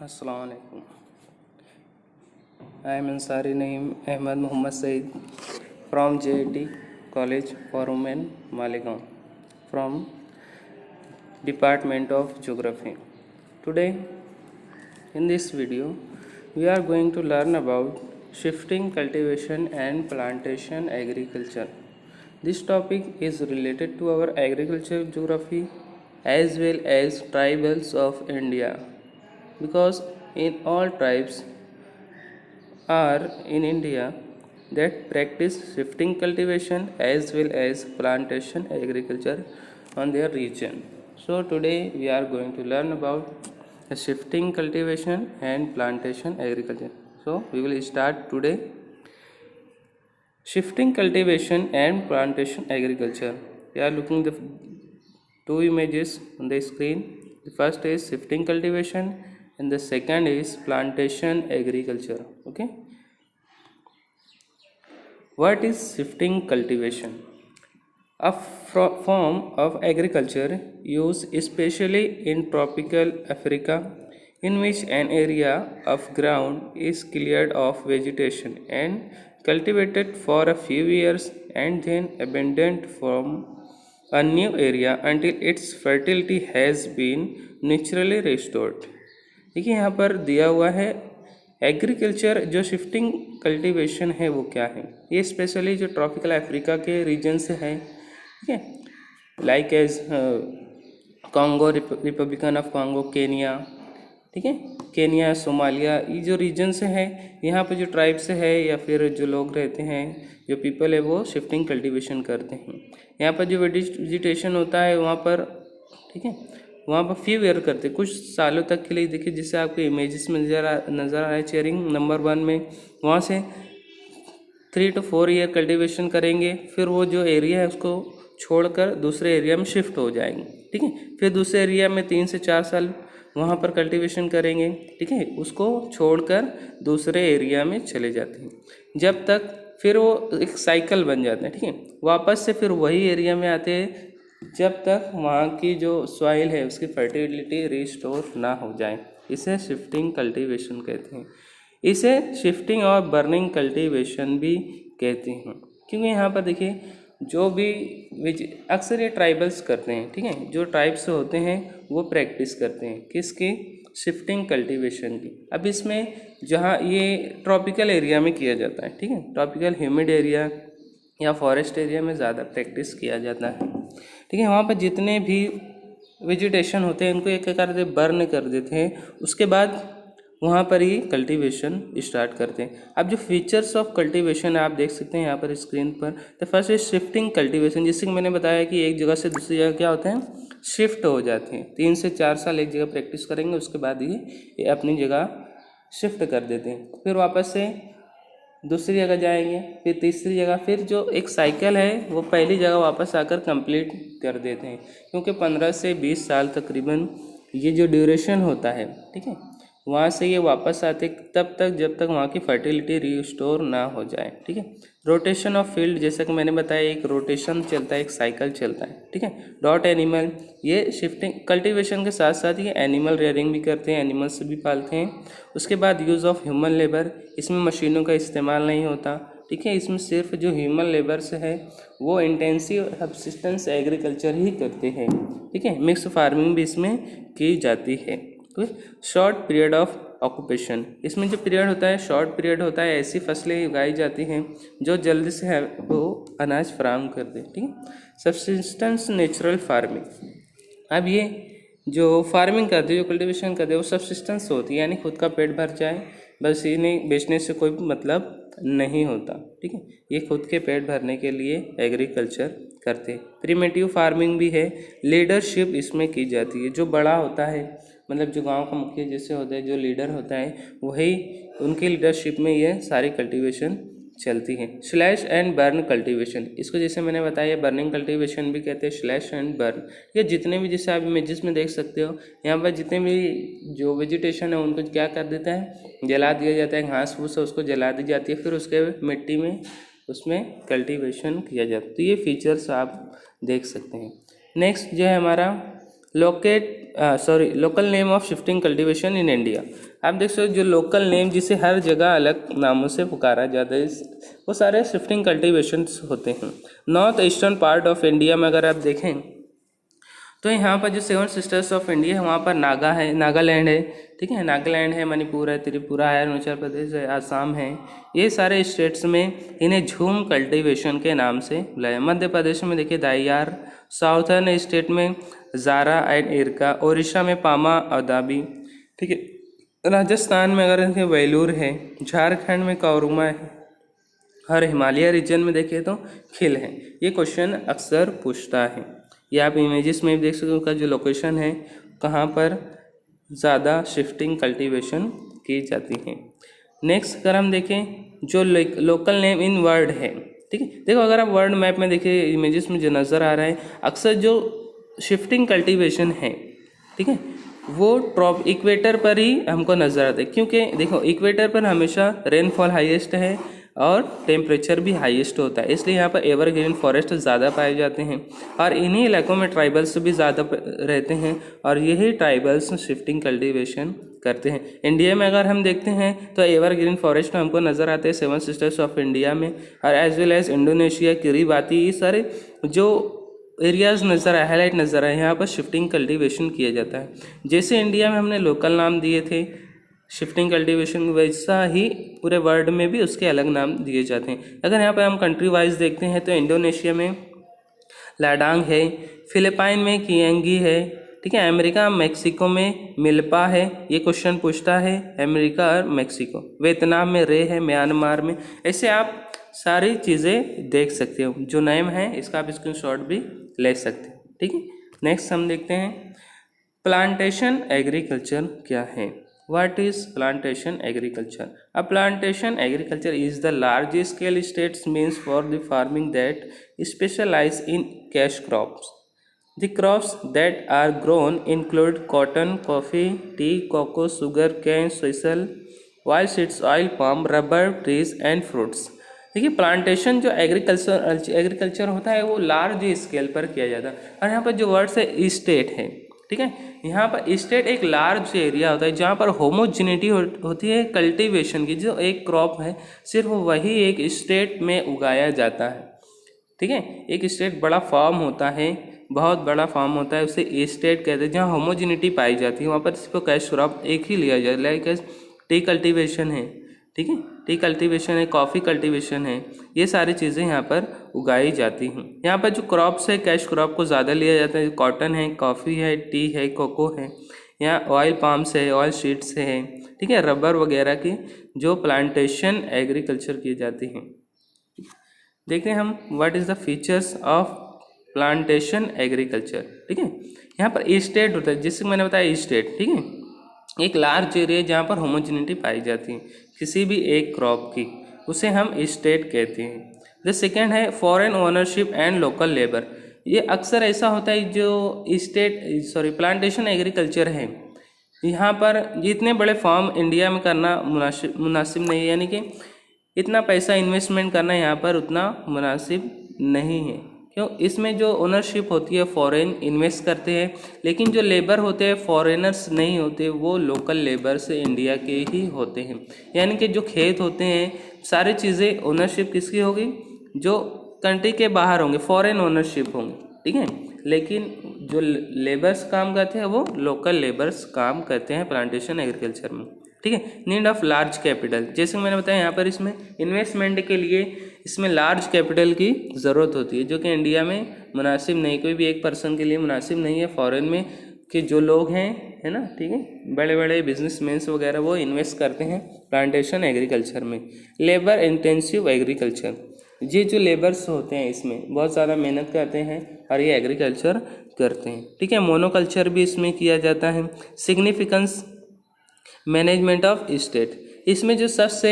अस्सलाम वालेकुम। I am Ansari Naeem Ahmed Muhammad Saeed from JIT College for Women Maligaon from Department of Geography. Today in this video we are going to learn about shifting cultivation and plantation agriculture. This topic is related to our agriculture geography as well as tribals of India, because in all tribes are in India that practice shifting cultivation as well as plantation agriculture on their region. So today we are going to learn about shifting cultivation and plantation agriculture. So we will start today. Shifting cultivation and plantation agriculture. We are looking the two images on the screen. The first is shifting cultivation and the second is plantation agriculture. Okay, what is shifting cultivation? A form of agriculture used especially in tropical Africa, in which an area of ground is cleared of vegetation and cultivated for a few years and then abandoned from a new area until its fertility has been naturally restored. देखिए यहाँ पर दिया हुआ है agriculture जो shifting cultivation है वो क्या है। ये स्पेशली जो ट्रॉपिकल अफ्रीका के रीजन से है, ठीक है, like as Congo, republican of Congo, Kenya, ठीक है, केनिया, सोमालिया, ये जो रीजन से है, यहाँ पर जो ट्राइब से है या फिर जो लोग रहते हैं, जो पीपल है, वो शिफ्टिंग कल्टीवेशन करते हैं। यहाँ पर जो वेजिटेशन होता है वहाँ पर, ठीक है, वहाँ पर फ्यू ईयर करते कुछ सालों तक के लिए। देखिए जिससे आपको इमेजेस में नज़र आ रहा है चेयरिंग नंबर 1 में, वहाँ से 3 to 4 ईयर कल्टीवेशन करेंगे, फिर वो जो एरिया है उसको छोड़कर दूसरे एरिया में शिफ्ट हो जाएंगे, ठीक है, फिर दूसरे एरिया में 3 से 4 साल वहाँ पर कल्टीवेशन करेंगे, ठीक है, उसको छोड़कर दूसरे एरिया में चले जाते हैं, जब तक फिर वो एक साइकिल बन जाते हैं, ठीक है, वापस से फिर वही एरिया में आते हैं जब तक वहाँ की जो सॉइल है उसकी फर्टिलिटी रिस्टोर ना हो जाए। इसे शिफ्टिंग कल्टीवेशन कहते हैं। इसे शिफ्टिंग और बर्निंग कल्टीवेशन भी कहते हैं, क्योंकि यहाँ पर देखिए जो भी अक्सर ये ट्राइबल्स करते हैं, ठीक है, जो ट्राइब्स होते हैं वो प्रैक्टिस करते हैं किसकी, शिफ्टिंग कल्टीवेशन की। अब इसमें जहाँ ये ट्रॉपिकल एरिया में किया जाता है, ठीक है, ट्रॉपिकल ह्यूमिड एरिया या फॉरेस्ट एरिया में ज़्यादा प्रैक्टिस किया जाता है, ठीक है। वहाँ पर जितने भी वेजिटेशन होते हैं उनको एक प्रकार से बर्न कर देते हैं, उसके बाद वहाँ पर ही कल्टीवेशन स्टार्ट करते हैं। अब जो फीचर्स ऑफ कल्टीवेशन आप देख सकते हैं यहाँ पर स्क्रीन पर। तो फर्स्ट इज शिफ्टिंग कल्टीवेशन, जिससे मैंने बताया कि एक जगह से दूसरी जगह क्या होते हैं, शिफ्ट हो जाते हैं। 3 से 4 साल एक जगह प्रैक्टिस करेंगे, उसके बाद ये अपनी जगह शिफ्ट कर देते हैं, फिर वापस से दूसरी जगह जाएंगे, फिर तीसरी जगह, फिर जो एक साइकिल है वो पहली जगह वापस आकर कंप्लीट कर देते हैं, क्योंकि 15 से 20 साल तकरीबन ये जो ड्यूरेशन होता है, ठीक है, वहाँ से ये वापस आते तब तक जब तक वहाँ की फर्टिलिटी रिस्टोर ना हो जाए, ठीक है। रोटेशन ऑफ फील्ड, जैसा कि मैंने बताया, एक रोटेशन चलता है, एक साइकिल चलता है, ठीक है। डॉट एनिमल, ये शिफ्टिंग कल्टीवेशन के साथ साथ ये एनिमल रेयरिंग भी करते हैं, एनिमल्स भी पालते हैं। उसके बाद यूज़ ऑफ ह्यूमन लेबर, इसमें मशीनों का इस्तेमाल नहीं होता, ठीक है, इसमें सिर्फ जो ह्यूमन लेबर्स है वो इंटेंसिव सब्सिस्टेंस एग्रीकल्चर ही करते हैं, ठीक है। मिक्स फार्मिंग भी इसमें की जाती है। शॉर्ट पीरियड ऑफ ऑक्यूपेशन, इसमें जो पीरियड होता है शॉर्ट पीरियड होता है, ऐसी फसलें उगाई जाती हैं जो जल्दी से है वो अनाज फराहम कर दे, ठीक है। सब्सिस्टेंस नेचुरल फार्मिंग, अब ये जो फार्मिंग करते हैं, जो कल्टीवेशन करते हैं, वो सब्सिस्टेंस होती है, यानी खुद का पेट भर जाए, बस इन्हें बेचने से कोई मतलब नहीं होता, ठीक है, ये खुद के पेट भरने के लिए एग्रीकल्चर करते हैं। प्रिमिटिव फार्मिंग भी है, लीडरशिप इसमें की जाती है, जो बड़ा होता है, मतलब जो गांव का मुखिया जैसे होता है, जो लीडर होता है, वही उनकी लीडरशिप में ये सारी कल्टीवेशन चलती है। स्लैश एंड बर्न कल्टीवेशन, इसको जैसे मैंने बताया बर्निंग कल्टीवेशन भी कहते हैं, स्लैश एंड बर्न। ये जितने भी, जैसे आप इमेजेस में देख सकते हो, यहाँ पर जितने भी जो वेजिटेशन है उनको क्या कर देता है, जला दिया जाता है, घास फूस है उसको जला दी जाती है, फिर उसके मिट्टी में उसमें कल्टीवेशन किया जाता है। तो ये फीचर्स आप देख सकते हैं। नेक्स्ट जो है हमारा local name of shifting cultivation in India. आप देख सकते हो जो लोकल नेम जिसे हर जगह अलग नामों से पुकारा जाता है वो सारे शिफ्टिंग कल्टीवेशंस होते हैं। North eastern part of India में अगर आप देखें तो यहाँ पर जो 7 सिस्टर्स ऑफ इंडिया है वहाँ पर नागा है, नागालैंड है, ठीक है, नागालैंड है, मणिपुर है, त्रिपुरा है, अरुणाचल प्रदेश है, आसाम है। ये सारे स्टेट्स में इन्हें झूम कल्टीवेशन के नाम से बुलाया। मध्य प्रदेश में देखिए दाइयार, साउथर्न स्टेट में जारा एंड इरका, उड़ीसा में पामा अदाबी, ठीक है, राजस्थान में अगर देखें वेलूर है, झारखंड में कौरुमा है, और हिमालय रीजन में देखें तो खिल है। ये क्वेश्चन अक्सर पूछता है। ये आप इमेजेस में देख सकते हो का जो लोकेशन है कहाँ पर ज़्यादा शिफ्टिंग कल्टीवेशन की जाती है। नेक्स्ट अगर हम देखें जो लोकल नेम इन वर्ड है, ठीक है, देखो अगर आप वर्ल्ड मैप में देखिए इमेजेस में जो नज़र आ रहा है अक्सर जो शिफ्टिंग कल्टीवेशन है, ठीक है, वो इक्वेटर पर ही हमको नज़र आता है, क्योंकि देखो इक्वेटर पर हमेशा रेनफॉल हाईएस्ट है और टेम्परेचर भी हाईएस्ट होता है, इसलिए यहाँ पर एवरग्रीन फॉरेस्ट ज़्यादा पाए जाते हैं और इन्हीं इलाकों में ट्राइबल्स भी ज़्यादा रहते हैं और यही ट्राइबल्स शिफ्टिंग कल्टीवेशन करते हैं। इंडिया में अगर हम देखते हैं तो एवरग्रीन फॉरेस्ट हमको नज़र आते हैं 7 सिस्टर्स ऑफ इंडिया में, और as well as Indonesia, Kiribati, ये सारे जो एरियाज़ नज़र आए, हाईलाइट नज़र आए, यहाँ पर शिफ्टिंग कल्टीवेशन किया जाता है। जैसे इंडिया में हमने लोकल नाम दिए थे शिफ्टिंग कल्टीवेशन, वैसा ही पूरे वर्ल्ड में भी उसके अलग नाम दिए जाते हैं। अगर यहाँ पर हम कंट्री वाइज देखते हैं तो इंडोनेशिया में लाडांग है, फिलिपाइन में कियांगी है, ठीक है, अमेरिका मैक्सिको में मिल्पा है, ये क्वेश्चन पूछता है, अमेरिका और मैक्सिको, वियतनाम में रे है, म्यांमार में, ऐसे आप सारी चीज़ें देख सकते हो। जो नेम है इसका आप स्क्रीनशॉट भी ले सकते हो, ठीक है। नेक्स्ट हम देखते हैं प्लांटेशन एग्रीकल्चर क्या है। What is plantation agriculture? A plantation agriculture is the large scale states means for the farming that specialize in cash crops. The crops that are grown include cotton, coffee, tea, cocoa, sugar cane, sisal, oil seeds, oil palm, rubber trees and fruits. देखिए plantation जो agriculture होता है वो large scale पर किया जाता है, और यहाँ पर जो वर्ड है स्टेट है, ठीक है, यहाँ पर स्टेट एक लार्ज एरिया होता है जहाँ पर होमोजिनिटी होती है कल्टीवेशन की, जो एक क्रॉप है सिर्फ वही एक स्टेट में उगाया जाता है, ठीक है। एक स्टेट बड़ा फार्म होता है, बहुत बड़ा फार्म होता है, उसे स्टेट कहते हैं, जहाँ होमोजिनिटी पाई जाती है वहाँ पर सिर्फ कैश क्रॉप एक ही लिया जाए, लाइक टी कल्टीवेशन है, ठीक है, टी कल्टीवेशन है, कॉफ़ी कल्टीवेशन है, ये सारी चीज़ें यहाँ पर उगाई जाती हैं। यहाँ पर जो क्रॉप्स है कैश क्रॉप को ज़्यादा लिया जाता है, कॉटन है, कॉफ़ी है, टी है, कोको है, यहाँ ऑयल पाम्स है, ऑयल शीट्स है, ठीक है, रबर वगैरह की जो प्लांटेशन एग्रीकल्चर की जाती हैं। देखते हैं हम what is the features of plantation agriculture, ठीक है। यहाँ पर स्टेट होता है, जिससे मैंने बताया स्टेट, ठीक है, एक लार्ज एरिया जहाँ पर होमोजिनिटी पाई जाती है किसी भी एक क्रॉप की, उसे हम स्टेट कहते हैं। द सेकेंड है foreign ownership and local labour. ये अक्सर ऐसा होता है जो प्लांटेशन एग्रीकल्चर है, यहाँ पर जितने बड़े फार्म इंडिया में करना मुनासिब नहीं है, यानी कि इतना पैसा इन्वेस्टमेंट करना यहाँ पर उतना मुनासिब नहीं है, क्यों, इसमें जो ओनरशिप होती है फॉरेन इन्वेस्ट करते हैं, लेकिन जो लेबर होते हैं फॉरेनर्स नहीं होते, वो लोकल लेबर से इंडिया के ही होते हैं। यानी कि जो खेत होते हैं सारी चीज़ें ओनरशिप किसकी होगी, जो कंट्री के बाहर होंगे, फॉरेन ओनरशिप होंगे, ठीक है, लेकिन जो लेबर्स काम करते हैं वो लोकल लेबर्स काम करते हैं प्लांटेशन एग्रीकल्चर में, ठीक है। नीड ऑफ लार्ज कैपिटल, जैसे मैंने बताया यहाँ पर इसमें इन्वेस्टमेंट के लिए इसमें लार्ज कैपिटल की ज़रूरत होती है, जो कि इंडिया में मुनासिब नहीं, कोई भी एक पर्सन के लिए मुनासिब नहीं है। फॉरेन में के जो लोग हैं, है ना, ठीक है, बड़े बड़े बिजनेसमैन्स वगैरह वो इन्वेस्ट करते हैं प्लांटेशन एग्रीकल्चर में। लेबर इंटेंसिव एग्रीकल्चर, ये जो लेबर्स होते हैं इसमें बहुत ज़्यादा मेहनत करते हैं और ये एग्रीकल्चर करते हैं, ठीक है। मोनोकल्चर भी इसमें किया जाता है। सिग्निफिकेंस मैनेजमेंट ऑफ स्टेट, इसमें जो सबसे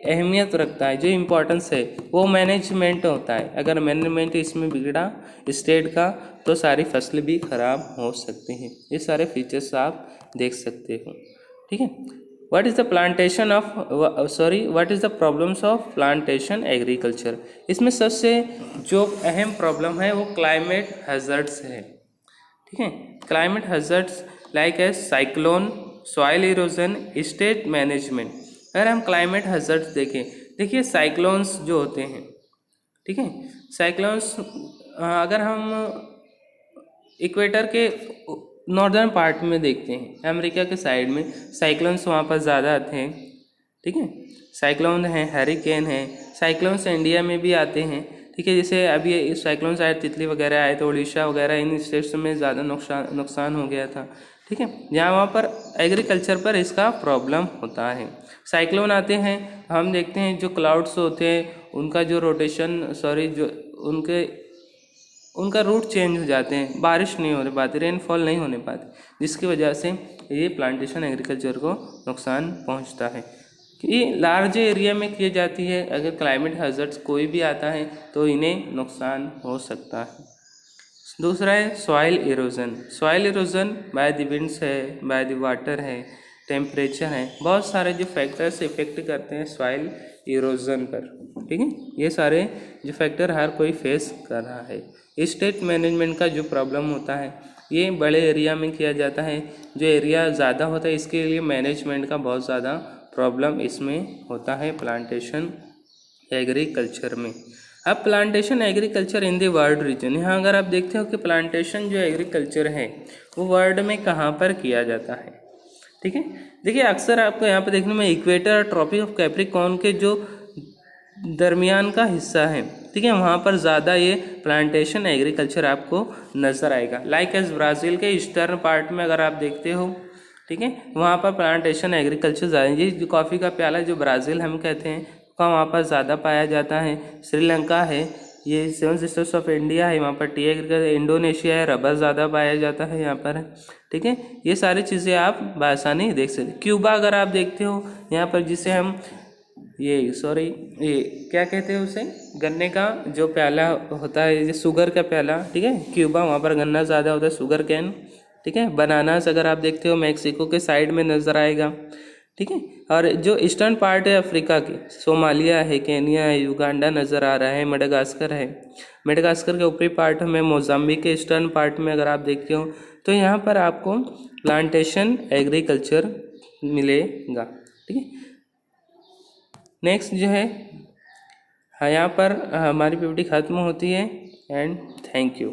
अहमियत रखता है, जो इम्पोर्टेंस है वो मैनेजमेंट होता है। अगर मैनेजमेंट इसमें बिगड़ा स्टेट का तो सारी फसल भी खराब हो सकती हैं। ये सारे फीचर्स आप देख सकते हो, ठीक है। What is the plantation of what is the problems of plantation agriculture, इसमें सबसे जो अहम प्रॉब्लम है वो क्लाइमेट हैज़र्ड्स है, ठीक है। Climate hazards like as cyclone, soil erosion, state management. अगर हम क्लाइमेट हैजर्ड्स देखें, देखिए साइक्लोन्स जो होते हैं, ठीक है, साइक्लोन्स अगर हम इक्वेटर के नॉर्दर्न पार्ट में देखते हैं, अमेरिका के साइड में साइक्लोन्स वहाँ पर ज़्यादा आते हैं, ठीक है। साइक्लोन हैं, हैरिकेन है, साइक्लोन्स इंडिया में भी आते हैं, ठीक है। जैसे अभी साइक्लोन्स आए, तितली वगैरह आए तो उड़ीसा वगैरह इन स्टेट्स में ज़्यादा नुकसान हो गया था, ठीक है। जहाँ वहाँ पर एग्रीकल्चर पर इसका प्रॉब्लम होता है। साइक्लोन आते हैं, हम देखते हैं जो क्लाउड्स होते हैं उनका जो रोटेशन जो उनका रूट चेंज हो जाते हैं, बारिश नहीं होने पाती, रेनफॉल नहीं होने पाती, जिसकी वजह से ये प्लांटेशन एग्रीकल्चर को नुकसान पहुंचता है। ये लार्ज एरिया में की जाती है, अगर क्लाइमेट हैजर्ड्स कोई भी आता है तो इन्हें नुकसान हो सकता है। दूसरा है soil erosion. Soil erosion by the winds है, बाय द वाटर है, टेम्परेचर है, बहुत सारे जो फैक्टर्स इफेक्ट करते हैं सॉइल इरोजन पर, ठीक है। ये सारे जो फैक्टर हर कोई फेस कर रहा है। स्टेट मैनेजमेंट का जो प्रॉब्लम होता है ये बड़े एरिया में किया जाता है, जो एरिया ज़्यादा होता है इसके लिए मैनेजमेंट का बहुत ज़्यादा प्रॉब्लम इसमें होता है प्लांटेशन एग्रीकल्चर में। अब plantation agriculture in the world region, यहाँ अगर आप देखते हो कि प्लांटेशन जो एग्रीकल्चर है वो वर्ल्ड में कहाँ पर किया जाता है, ठीक है। देखिए अक्सर आपको यहाँ पर देखने में इक्वेटर और ट्रॉपिक ऑफ कैप्रिकॉर्न के जो दरमियान का हिस्सा है, ठीक है, वहाँ पर ज़्यादा ये प्लांटेशन एग्रीकल्चर आपको नज़र आएगा। लाइक एज ब्राज़ील के ईस्टर्न पार्ट में अगर आप देखते हो, ठीक है, वहाँ पर प्लांटेशन एग्रीकल्चर ज़्यादा, ये जो कॉफ़ी का प्याला जो ब्राज़ील हम कहते हैं का वहाँ पर ज़्यादा पाया जाता है। श्रीलंका है, ये सेवन सिस्टर्स ऑफ इंडिया है, वहाँ पर टी एग्रीकल्चर, इंडोनेशिया है, रबर ज़्यादा पाया जाता है यहाँ पर, ठीक है। ये सारी चीज़ें आप बआसानी देख सकते। क्यूबा अगर आप देखते हो यहाँ पर, जिसे हम ये क्या कहते हैं उसे, गन्ने का जो प्याला होता है, ये शुगर का प्याला, ठीक है, क्यूबा, वहाँ पर गन्ना ज़्यादा होता है, शुगर कैन, ठीक है। बनानास अगर आप देखते हो मैक्सिको के साइड में नज़र आएगा, ठीक है। और जो ईस्टर्न पार्ट है अफ्रीका की, सोमालिया है, केनिया है, युगांडा नज़र आ रहा है, मडागास्कर है। मडागास्कर के ऊपरी पार्ट में मोजाम्बिक के ईस्टर्न पार्ट में अगर आप देखते हो तो यहाँ पर आपको प्लांटेशन एग्रीकल्चर मिलेगा, ठीक है। नेक्स्ट जो है, यहाँ पर हमारी पीपीटी ख़त्म होती है एंड थैंक यू।